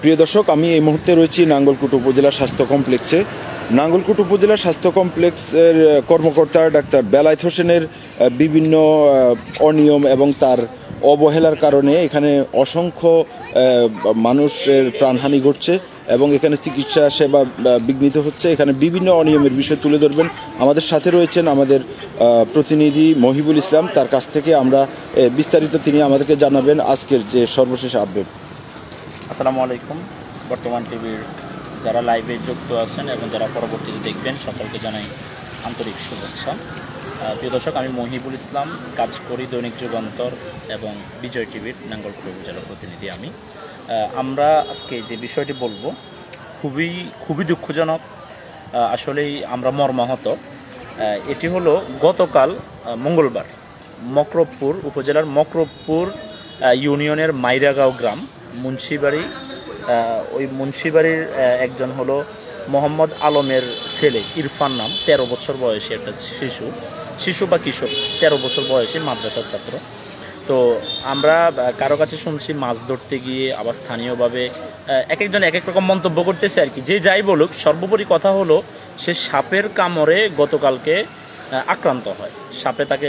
প্রিয় দর্শক, আমি এই মুহূর্তে রয়েছি নাঙ্গলকোট উপজেলা স্বাস্থ্য কমপ্লেক্সে। নাঙ্গলকোট উপজেলা স্বাস্থ্য কমপ্লেক্সের কর্মকর্তা ডাক্তার বেলায়েত হোসেনের বিভিন্ন অনিয়ম এবং তার অবহেলার কারণে এখানে অসংখ্য মানুষের প্রাণহানি ঘটছে এবং এখানে চিকিৎসা সেবা বিঘ্নিত হচ্ছে। এখানে বিভিন্ন অনিয়মের বিষয় তুলে ধরবেন। আমাদের সাথে রয়েছেন আমাদের প্রতিনিধি মহিবুল ইসলাম। তার কাছ থেকে আমরা বিস্তারিত তিনি আমাদেরকে জানাবেন আজকের যে সর্বশেষ আপডেট। আসসালামু আলাইকুম। বর্তমান টিভির যারা লাইভে যুক্ত আছেন এবং যারা পরবর্তীতে দেখবেন সকলকে জানাই আন্তরিক শুভেচ্ছা। প্রিয় দর্শক, আমি মহিবুল ইসলাম, কাজ করি দৈনিক যুগান্তর এবং বিজয় টিভির নাঙ্গলকোট উপজেলার প্রতিনিধি আমি। আমরা আজকে যে বিষয়টি বলবো খুবই দুঃখজনক, আসলেই আমরা মর্মাহত। এটি হলো গতকাল মঙ্গলবার মকরবপুর উপজেলার মকরবপুর ইউনিয়নের মাইরাগাঁও গ্রাম মুন্সিবাড়ি, ওই মুন্সিবাড়ির একজন হলো মোহাম্মদ আলমের ছেলে ইরফান নাম, 13 বছর বয়সী একটা শিশু বা কিশোর, 13 বছর বয়সী মাদ্রাসার ছাত্র। তো আমরা কারো কাছে শুনছি মাছ ধরতে গিয়ে, আবার স্থানীয়ভাবে এক একজন এক এক রকম মন্তব্য করতেছে আর কি। যে যাই বলুক, সর্বোপরি কথা হলো সে সাপের কামড়ে গতকালকে আক্রান্ত হয়। সাপে তাকে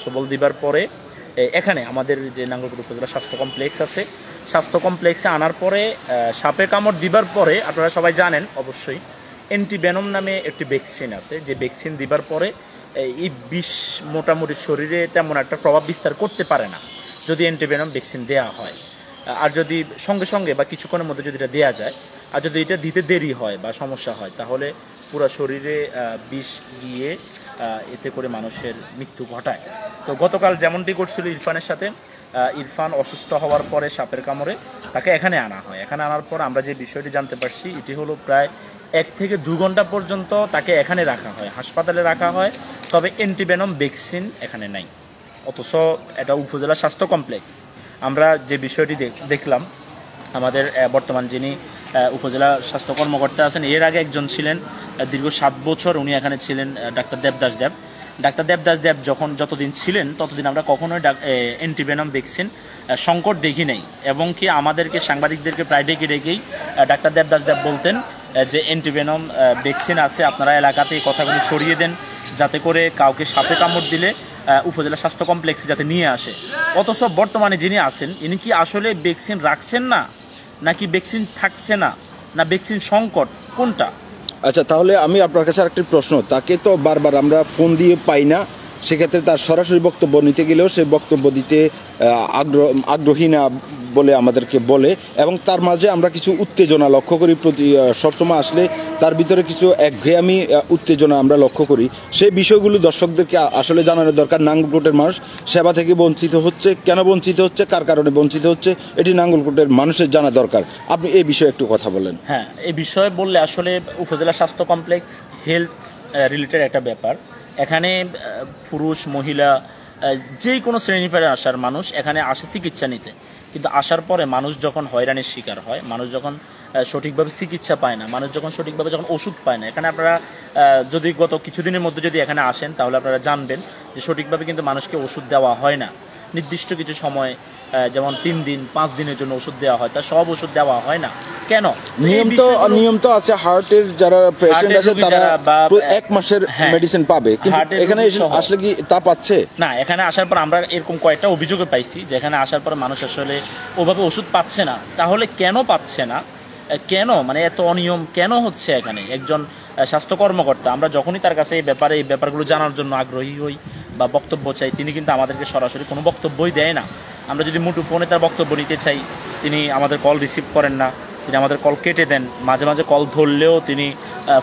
সবল দিবার পরে এখানে আমাদের যে নাঙ্গলকোট উপজেলা স্বাস্থ্য কমপ্লেক্স আছে, স্বাস্থ্য কমপ্লেক্সে আনার পরে সাপে কামড় দিবার পরে আপনারা সবাই জানেন অবশ্যই অ্যান্টিভেনম নামে একটি ভ্যাকসিন আছে, যে ভ্যাকসিন দিবার পরে এই বিষ মোটামুটি শরীরে তেমন একটা প্রভাব বিস্তার করতে পারে না যদি অ্যান্টিভেনম ভ্যাকসিন দেওয়া হয়। আর যদি সঙ্গে সঙ্গে বা কিছুক্ষণের মধ্যে যদি এটা দেওয়া যায়, আর যদি এটা দিতে দেরি হয় বা সমস্যা হয়, তাহলে পুরো শরীরে বিষ গিয়ে এতে করে মানুষের মৃত্যু ঘটায়। তো গতকাল যেমনটি করছিল ইরফানের সাথে, ইরফান অসুস্থ হওয়ার পরে সাপের কামড়ে তাকে এখানে আনা হয়। এখানে আনার পর আমরা যে বিষয়টি জানতে পারছি, এটি হলো প্রায় 1 থেকে 2 ঘন্টা পর্যন্ত তাকে এখানে রাখা হয়, হাসপাতালে রাখা হয়, তবে অ্যান্টিভেনম ভ্যাকসিন এখানে নাই। অথচ এটা উপজেলা স্বাস্থ্য কমপ্লেক্স। আমরা যে বিষয়টি দেখলাম, আমাদের বর্তমান যিনি উপজেলা স্বাস্থ্য কর্মকর্তা আছেন, এর আগে একজন ছিলেন দীর্ঘ 7 বছর, উনি এখানে ছিলেন ডাক্তার দেবদাস দেব। যতদিন ছিলেন ততদিন আমরা কখনোই অ্যান্টিভেনম ভ্যাকসিন সংকট দেখি নাই, এবং কি আমাদেরকে সাংবাদিকদেরকে প্রায় ডেকেই ডাক্তার দেবদাস দেব বলতেন যে অ্যান্টিভেনম ভ্যাকসিন আছে, আপনারা এলাকাতে এই কথাগুলো ছড়িয়ে দেন, যাতে করে কাউকে সাপে কামড় দিলে উপজেলা স্বাস্থ্য কমপ্লেক্সে যাতে নিয়ে আসে। অথচ বর্তমানে যিনি আছেন, ইনি কি আসলে ভ্যাকসিন রাখছেন না, নাকি ভ্যাকসিন থাকছে না, না ভ্যাকসিন সংকট, কোনটা? আচ্ছা, তাহলে আমি আপনার কাছে আরেকটি প্রশ্ন। তাকে তো বারবার আমরা ফোন দিয়ে পাই না, সেক্ষেত্রে তার সরাসরি বক্তব্য নিতে গেলেও সে বক্তব্য দিতে আগ্রহী না বলে আমাদেরকে বলে, এবং তার মাঝে আমরা কিছু উত্তেজনা লক্ষ্য করি। সবসময় আসলে তার ভিতরে কিছু একঘেয়ামি উত্তেজনা আমরা লক্ষ্য করি। সেই বিষয়গুলো দর্শকদেরকে আসলে জানানো দরকার। নাঙ্গলকোটের মানুষ সেবা থেকে বঞ্চিত হচ্ছে, কেন বঞ্চিত হচ্ছে, কার কারণে বঞ্চিত হচ্ছে, এটি নাঙ্গলকোটের মানুষের জানা দরকার। আপনি এই বিষয়ে একটু কথা বলেন। হ্যাঁ, এই বিষয়ে বললে আসলে উপজেলা স্বাস্থ্য কমপ্লেক্স হেলথ রিলেটেড একটা ব্যাপার। এখানে পুরুষ মহিলা যে কোনো শ্রেণী পেয়ে আসার মানুষ এখানে আসে চিকিৎসা নিতে, কিন্তু আসার পরে মানুষ যখন হয়রানির শিকার হয়, মানুষ যখন সঠিকভাবে চিকিৎসা পায় না, মানুষ যখন সঠিকভাবে ওষুধ পায় না, এখানে আপনারা যদি গত কিছুদিনের মধ্যে যদি এখানে আসেন, তাহলে আপনারা জানবেন যে সঠিকভাবে কিন্তু মানুষকে ওষুধ দেওয়া হয় না। নির্দিষ্ট কিছু সময়, যেমন 3 দিন 5 দিনের জন্য ওষুধ দেওয়া হয়, তা সব ওষুধ দেওয়া হয় না। কেন? নিয়ম তো আছে, হার্টের যারা পেশেন্ট আছে তারা 1 মাসের মেডিসিন পাবে, কিন্তু এখানে আসলে কি তা পাচ্ছে না। এখানে আসার পর আমরা এরকম কয়েকটা অভিযোগে পাইছি যে এখানে আসার পর মানুষ আসলে ওভাবে ওষুধ পাচ্ছে না। তাহলে কেন পাচ্ছে না, কেন, মানে এত অনিয়ম কেন হচ্ছে? এখানে একজন স্বাস্থ্য কর্মকর্তা, আমরা যখনই তার কাছে এই ব্যাপারগুলো জানার জন্য আগ্রহী হই বা বক্তব্য চাই, তিনি কিন্তু আমাদেরকে সরাসরি কোনো বক্তব্যই দেয় না। আমরা যদি মুঠো ফোনে তার বক্তব্য নিতে চাই, তিনি আমাদের কল রিসিভ করেন না, তিনি আমাদের কল কেটে দেন। মাঝে মাঝে কল ধরলেও তিনি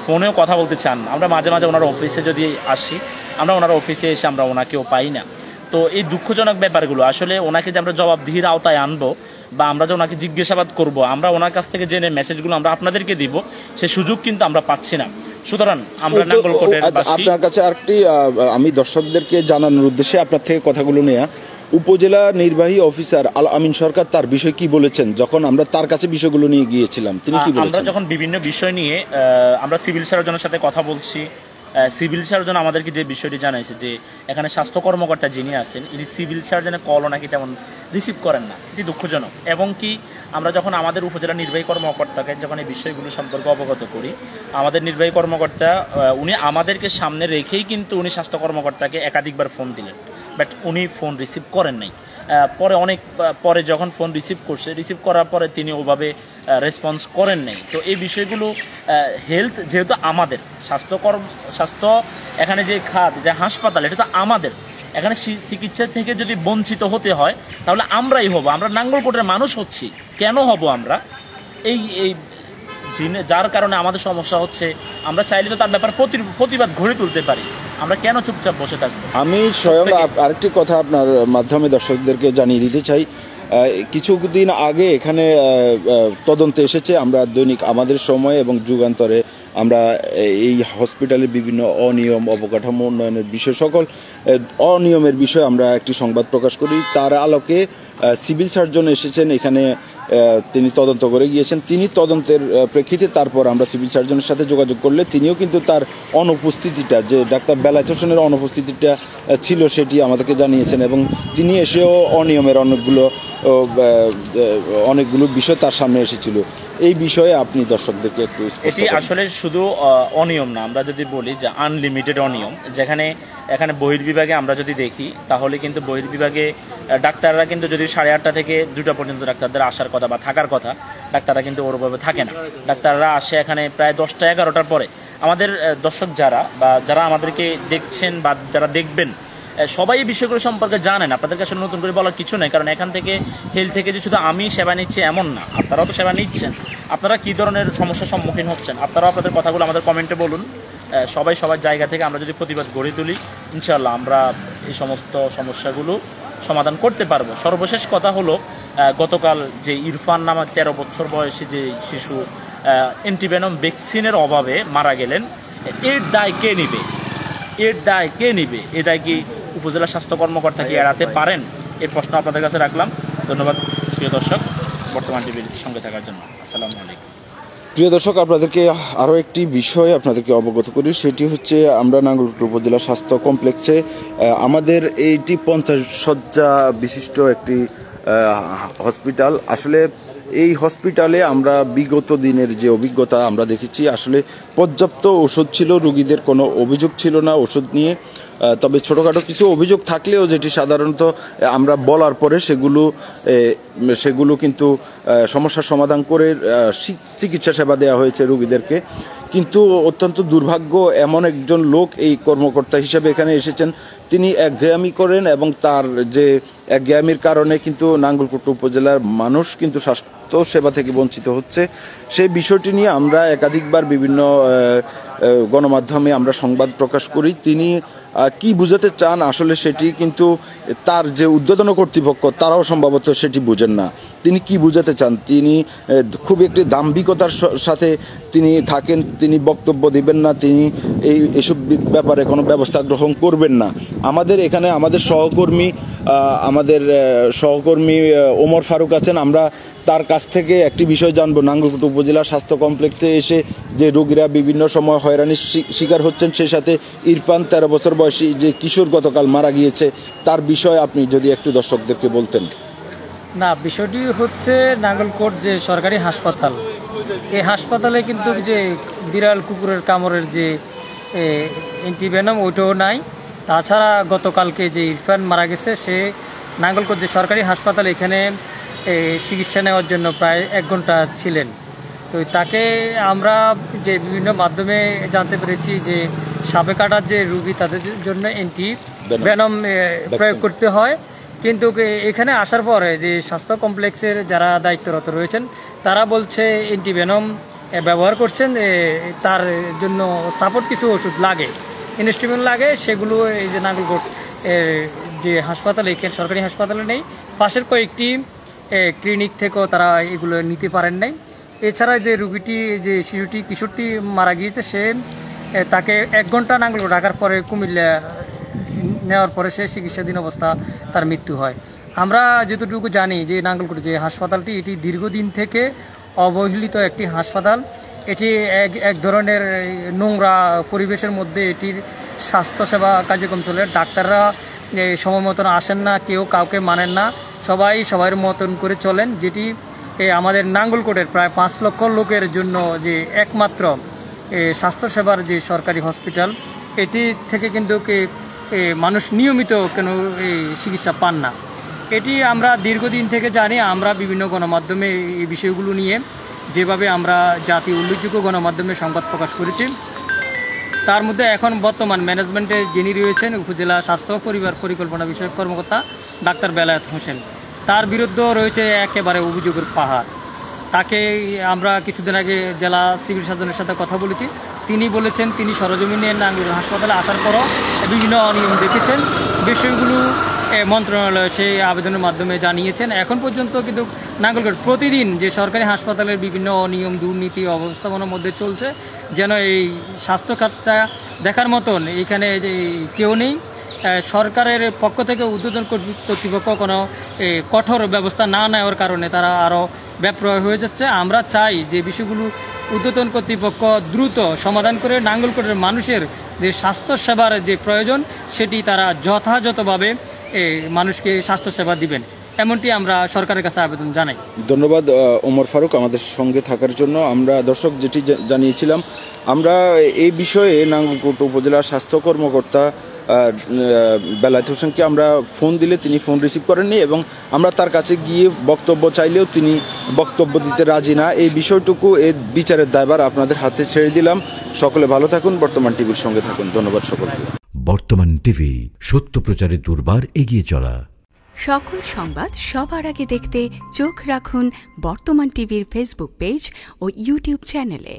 ফোনেও কথা বলতে চান। আমরা মাঝে মাঝে ওনার অফিসে যদি আসি, আমরা ওনার অফিসে এসে আমরা ওনাকেও পাই না। তো এই দুঃখজনক ব্যাপারগুলো আসলে ওনাকে যে আমরা জবাবদিহির আওতায় আনবো বা আমরা যে ওনাকে জিজ্ঞাসাবাদ করবো, আমরা ওনার কাছ থেকে জেনে মেসেজগুলো আমরা আপনাদেরকে দিব, সে সুযোগ কিন্তু আমরা পাচ্ছি না। সুতরাং আমরা নাঙ্গলকোটের আপনার কাছে আরেকটি আমি দর্শকদেরকে জানানোর উদ্দেশ্যে আপনার থেকে কথাগুলো নেয়া, উপজেলা নির্বাহী অফিসার আল আমিন সরকার তার বিষয় কি বলেছেন যখন আমরা তার কাছে বিষয়গুলো নিয়ে গিয়েছিলাম, তিনি কি বলেছেন? আমরা যখন বিভিন্ন বিষয় নিয়ে আমরা সিভিল সার্জনের সাথে কথা বলছি, সিভিল সার্জন আমাদেরকে যে বিষয়টি জানাইছে যে এখানে স্বাস্থ্য কর্মকর্তা যিনি আছেন ইনি সিভিল সার্জনের কলও নাকি তেমন রিসিভ করেন না, এটি দুঃখজনক। এবং কি আমরা যখন আমাদের উপজেলা নির্বাহী কর্মকর্তাকে যখন এই বিষয়গুলো সম্পর্কে অবগত করি, আমাদের নির্বাহী কর্মকর্তা উনি আমাদেরকে সামনে রেখেই কিন্তু উনি স্বাস্থ্য কর্মকর্তাকে একাধিকবার ফোন দিলেন, বাট উনি ফোন রিসিভ করেন নাই। পরে অনেক পরে যখন ফোন রিসিভ করার পরে তিনি ওভাবে রেসপন্স করেন নাই। তো এই বিষয়গুলো হেলথ যেহেতু আমাদের স্বাস্থ্য এখানে যে খাত যে হাসপাতাল এটা তো আমাদের, এখানে চিকিৎসা থেকে যদি বঞ্চিত হতে হয় তাহলে আমরাই হব, আমরা নাঙ্গলকোটের মানুষ হচ্ছি, কেন হব আমরা? এই যার কারণে আমাদের সমস্যা হচ্ছে, আমরা চাইলে তো তার ব্যাপার প্রতিবাদ গড়ে তুলতে পারি, আমরা কেন চুপচাপ বসে থাকবো? আমি স্বয়ং আরেকটি কথা আপনার মাধ্যমে দর্শকদেরকে জানিয়ে দিতে চাই। কিছুদিন আগে এখানে তদন্তে এসেছে, আমরা দৈনিক আমাদের সময় এবং যুগান্তরে আমরা এই হসপিটালের বিভিন্ন অনিয়ম, অবকাঠামো উন্নয়নের বিষয়, সকল অনিয়মের বিষয়ে আমরা একটি সংবাদ প্রকাশ করি। তার আলোকে সিভিল সার্জন এসেছেন এখানে, তিনি তদন্ত করে গিয়েছেন। তিনি তদন্তের প্রেক্ষিতে তারপর আমরা সিভিল সার্জনের সাথে যোগাযোগ করলে তিনিও কিন্তু তার অনুপস্থিতিটা, যে ডাক্তার বেলায়েত হোসেনের অনুপস্থিতিটা ছিল সেটি আমাদেরকে জানিয়েছেন, এবং তিনি এসেও অনিয়মের অনেকগুলো বিষয় তার সামনে এসেছিল। এই বিষয়ে আপনি দর্শকদেরকে একটু এটি আসলে শুধু অনিয়ম না, আমরা যদি বলি যে আনলিমিটেড অনিয়ম, যেখানে এখানে বহির্বিভাগে আমরা যদি দেখি তাহলে কিন্তু বহির্বিভাগে ডাক্তাররা কিন্তু যদি 8:30 থেকে 2টা পর্যন্ত ডাক্তারদের আসার কথা বা থাকার কথা, ডাক্তাররা কিন্তু ওরভাবে থাকে না। ডাক্তাররা আসে এখানে প্রায় 10টা 11টার পরে। আমাদের দর্শক যারা আমাদেরকে দেখছেন বা যারা দেখবেন, সবাই এই বিষয়গুলো সম্পর্কে জানেন, আপনাদের কাছে নতুন করে বলার কিছু নেই। কারণ এখান থেকে হেলথ থেকে যে শুধু আমি সেবা নিচ্ছি এমন না, আপনারাও তো সেবা নিচ্ছেন। আপনারা কী ধরনের সমস্যার সম্মুখীন হচ্ছেন, আপনারাও আপনাদের কথাগুলো আমাদের কমেন্টে বলুন। সবাই সবার জায়গা থেকে আমরা যদি প্রতিবাদ গড়ে তুলি, ইনশাআল্লাহ আমরা এই সমস্ত সমস্যাগুলো সমাধান করতে পারবো। সর্বশেষ কথা হলো, গতকাল যে ইরফান নামক 13 বছর বয়সী যে শিশু অ্যান্টিভেনম ভ্যাকসিনের অভাবে মারা গেলেন, এর দায় কে নিবে? এ দায় কি উপজেলা স্বাস্থ্য কর্মকর্তা কি এড়াতে পারেন? এই প্রশ্ন আপনাদের কাছে রাখলাম। ধন্যবাদ প্রিয় দর্শক, বর্তমান টিভির সঙ্গে থাকার জন্য। আসসালামু আলাইকুম। প্রিয় দর্শক, আপনাদেরকে আরও একটি বিষয় আপনাদেরকে অবগত করি, সেটি হচ্ছে আমরা নাঙ্গলকোট উপজেলা স্বাস্থ্য কমপ্লেক্সে আমাদের এইটি 50 শয্যা বিশিষ্ট একটি হসপিটাল। আসলে এই হসপিটালে আমরা বিগত দিনের যে অভিজ্ঞতা আমরা দেখেছি, আসলে পর্যাপ্ত ওষুধ ছিল, রোগীদের কোনো অভিযোগ ছিল না ওষুধ নিয়ে। তবে ছোটোখাটো কিছু অভিযোগ থাকলেও যেটি সাধারণত আমরা বলার পরে সেগুলো কিন্তু সমস্যার সমাধান করে চিকিৎসা সেবা দেওয়া হয়েছে রোগীদেরকে। কিন্তু অত্যন্ত দুর্ভাগ্য, এমন একজন লোক এই কর্মকর্তা হিসেবে এখানে এসেছেন, তিনি একঘেয়ামি করেন, এবং তার যে একঘেয়ামির কারণে কিন্তু নাঙ্গলকোট উপজেলার মানুষ কিন্তু স্বাস্থ্য সেবা থেকে বঞ্চিত হচ্ছে। সেই বিষয়টি নিয়ে আমরা একাধিকবার বিভিন্ন গণমাধ্যমে আমরা সংবাদ প্রকাশ করি। তিনি কি বুঝাতে চান আসলে সেটি কিন্তু তার যে ঊর্ধ্বতন কর্তৃপক্ষ তারাও সম্ভবত সেটি বুঝেন না। তিনি কি বুঝাতে চান? তিনি খুব একটি দাম্ভিকতার সাথে তিনি থাকেন, তিনি বক্তব্য দিবেন না, তিনি এসব ব্যাপারে কোনো ব্যবস্থা গ্রহণ করবেন না। আমাদের এখানে আমাদের সহকর্মী ওমর ফারুক আছেন, আমরা তার কাছ থেকে একটি বিষয় জানবো। নাঙ্গলকোট উপজেলা স্বাস্থ্য কমপ্লেক্সে এসে যে রোগীরা বিভিন্ন সময় হয়রানির শিকার হচ্ছেন, সেই সাথে ইরফান 13 বছর বয়সী যে কিশোর গতকাল মারা গিয়েছে, তার বিষয়ে আপনি যদি একটু দর্শকদেরকে বলতেন। না, বিষয়টি হচ্ছে নাঙ্গলকোট যে সরকারি হাসপাতাল, এই হাসপাতালে কিন্তু যে বিড়াল কুকুরের কামড়ের যে অ্যান্টিভেনম ওইটাও নাই। তাছাড়া গতকালকে যে ইরফান মারা গেছে, সে নাঙ্গলকোট যে সরকারি হাসপাতাল এখানে চিকিৎসা নেওয়ার জন্য প্রায় 1 ঘন্টা ছিলেন। তো তাকে আমরা যে বিভিন্ন মাধ্যমে জানতে পেরেছি যে সাপে কাটার যে রোগী তাদের জন্য অ্যান্টিভেনম প্রয়োগ করতে হয়। কিন্তু এখানে আসার পরে যে স্বাস্থ্য কমপ্লেক্সের যারা দায়িত্বরত রয়েছেন তারা বলছে অ্যান্টিভেনম ব্যবহার করছেন, তার জন্য সাপোর্ট কিছু ওষুধ লাগে, ইনস্ট্রুমেন্ট লাগে, সেগুলো এই যে নাঙ্গলকোট যে হাসপাতালে সরকারি হাসপাতালে নেই, পাশের কয়েকটি ক্লিনিক থেকেও তারা এগুলো নিতে পারেন নাই। এছাড়া যে রোগীটি যে কিশোরটি মারা গিয়েছে, সে তাকে 1 ঘন্টা নাঙ্গলকোট রাখার পরে কুমিল্লা নেওয়ার পরে সে চিকিৎসাধীন অবস্থা তার মৃত্যু হয়। আমরা যতটুকু জানি যে নাঙ্গলকোট যে হাসপাতালটি, এটি দীর্ঘদিন থেকে অবহেলিত একটি হাসপাতাল। এটি এক ধরনের নোংরা পরিবেশের মধ্যে এটির স্বাস্থ্যসেবা কার্যক্রম চলে। ডাক্তাররা সময় মতন আসেন না, কেউ কাউকে মানেন না, সবাই সবার মতন করে চলেন, যেটি আমাদের নাঙ্গলকোটের প্রায় 5 লক্ষ লোকের জন্য যে একমাত্র স্বাস্থ্যসেবার যে সরকারি হসপিটাল, এটি থেকে কিন্তু মানুষ নিয়মিত কেন চিকিৎসা পান না। এটি আমরা দীর্ঘদিন থেকে জানি। আমরা বিভিন্ন গণমাধ্যমে এই বিষয়গুলো নিয়ে যেভাবে আমরা জাতীয় উল্লেখযোগ্য গণমাধ্যমে সংবাদ প্রকাশ করেছি, তার মধ্যে এখন বর্তমান ম্যানেজমেন্টে যিনি রয়েছেন উপজেলা স্বাস্থ্য পরিবার পরিকল্পনা বিষয়ক কর্মকর্তা ডাক্তার বেলায়েত হোসেন, তার বিরুদ্ধেও রয়েছে একেবারে অভিযোগের পাহাড়। তাকে আমরা কিছুদিন আগে জেলা সিভিল সার্জনের সাথে কথা বলেছি। তিনি বলেছেন তিনি সরজমিনে নাঙ্গল হাসপাতালে আসার পরও বিভিন্ন অনিয়ম দেখেছেন, বিষয়গুলো মন্ত্রণালয় সেই আবেদনের মাধ্যমে জানিয়েছেন। এখন পর্যন্ত কিন্তু নাঙ্গলকোট প্রতিদিন যে সরকারি হাসপাতালের বিভিন্ন অনিয়ম দুর্নীতি অবস্থাপনার মধ্যে চলছে, যেন এই স্বাস্থ্য খাতটা দেখার মতন এখানে যে কেউ নেই। সরকারের পক্ষ থেকে ঊর্ধ্বতন কর্তৃপক্ষ কোনো কঠোর ব্যবস্থা না নেওয়ার কারণে তারা আরও ব্যপ্রয় হয়ে যাচ্ছে। আমরা চাই যে বিষয়গুলো ঊর্ধ্বতন কর্তৃপক্ষ দ্রুত সমাধান করে নাঙ্গলকোটের মানুষের যে স্বাস্থ্যসেবার যে প্রয়োজন সেটি তারা যথাযথভাবে মানুষকে স্বাস্থ্যসেবা দিবেন, এমনটি আমরা সরকারের কাছে আবেদন জানাই। ধন্যবাদ ওমর ফারুক আমাদের সঙ্গে থাকার জন্য। আমরা দর্শক যেটি জানিয়েছিলাম, আমরা এই বিষয়ে নাঙ্গলকোট উপজেলার স্বাস্থ্য কর্মকর্তা বেলায়েত হোসেনকে আমরা ফোন দিলে তিনি ফোন রিসিভ করেননি, এবং আমরা তার কাছে গিয়ে বক্তব্য চাইলেও তিনি বক্তব্য দিতে রাজি না। এই বিষয়টুকু এই বিচারের দায়ভার আপনাদের হাতে ছেড়ে দিলাম। সকলে ভালো থাকুন, বর্তমান টিভির সঙ্গে থাকুন। ধন্যবাদ সকলকে। বর্তমান টিভি, সত্য প্রচারে দুর্বার এগিয়ে চলা। সকল সংবাদ সবার আগে দেখতে চোখ রাখুন বর্তমান টিভির ফেসবুক পেজ ও ইউটিউব চ্যানেলে।